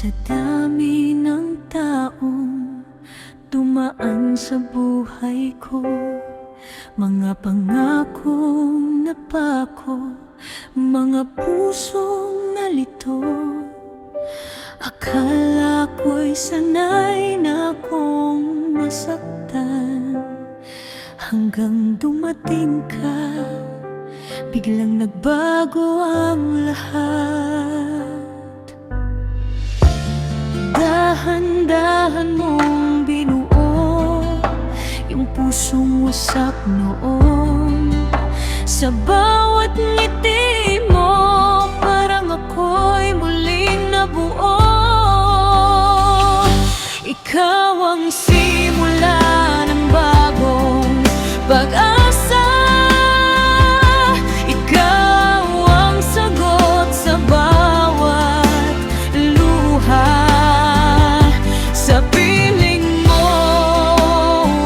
Sa dami ng taong dumaan sa buhay ko, mga pangakong napako, mga pusong nalito. Akala ko'y sanay na akong masaktan, hanggang dumating ka, biglang nagbago ang lahat. Dahan-dahan mong binuo yung pusong wasak noon. Sa bawat ngiti mo, parang ako'y muling nabuo. Ikaw ang simula ng bagong pag-asa. Ikaw ang sagot sa bawat luha. Sa piling mo,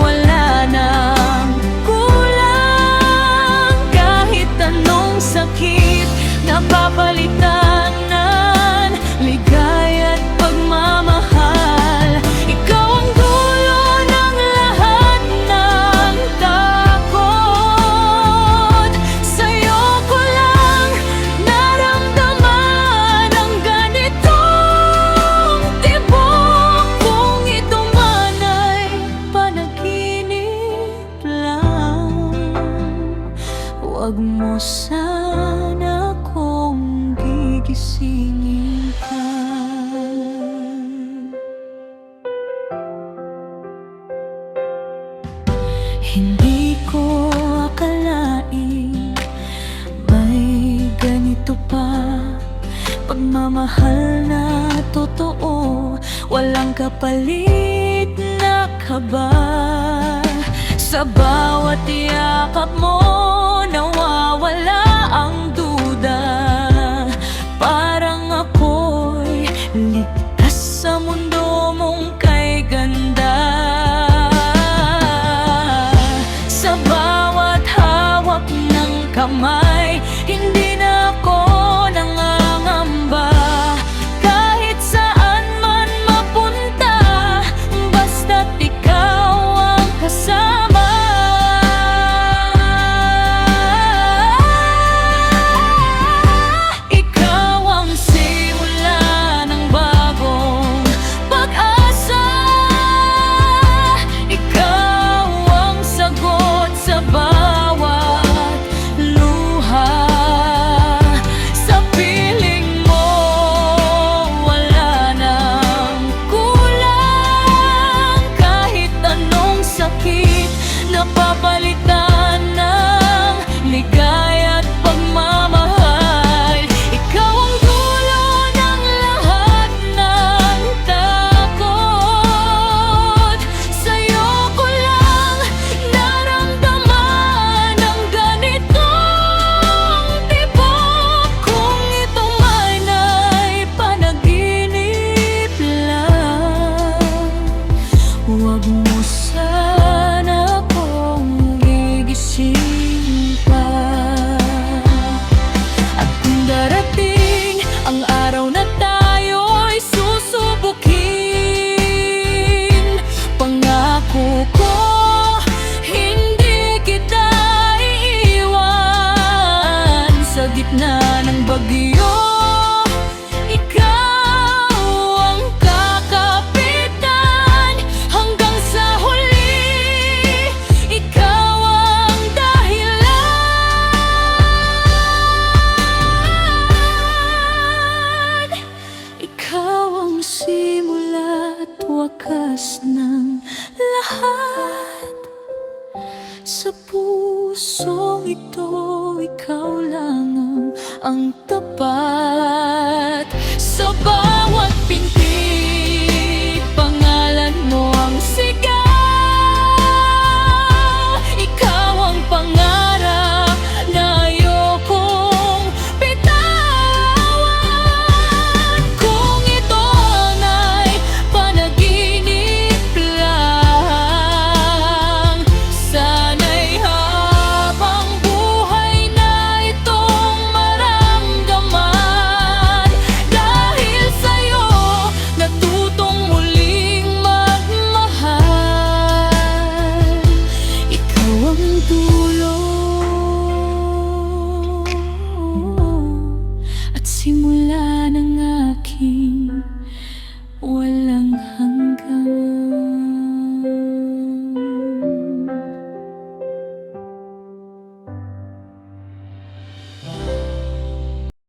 wala nang kulang. Kahit anong sakit, napapalitan ng ligaya at pagmamahal. Ikaw ang dulo ng lahat ng takot. Sa'yo ko lang naramdaman ang ganitong tibok. Kung ito man ay panaginip lang, huwag mo sana akong gigisingin pa. Hindi ko akalain may ganito pa, pagmamahal na totoo, walang kapalit na kaba. Sa bawat yakap mo, nawawala ang duda. Parang ako'y ligtas sa mundo mong kay ganda. Sa bawat hawak ng kamay, hindi na ako nangangamba. Kahit saan man mapunta, basta't ikaw ang kasama. Ikaw ang simula ng bagong pag-asa. Ikaw ang sagot sa bawat luha. Sa piling mo, wala nang kulang. Kahit anong sakit, napapalitan ng ligaya at pagmamahal. Ikaw ang dulo ng lahat ng takot. Sa'yo ko lang naramdaman ang ganitong tibok. Kung ito man ay panaginip lang, huwag mo sana akong gigising pa. At kung darating ang araw na tayo'y susubukin, pangako ko, hindi kita iiwan. Sa gitna ng bagyo, ikaw ang kakapitan. Hanggang sa huli, ikaw ang dahilan. Ikaw ang simula at wakas ng lahat. Sa pusong ito, ikaw lang ang tapat. Sa bawat pinti, pangalan mo ang sigaw. Ikaw ang pangarap na ayokong bitawan. Kung ito ay panaginip lang, sana'y habang buhay na itong maramdaman. walang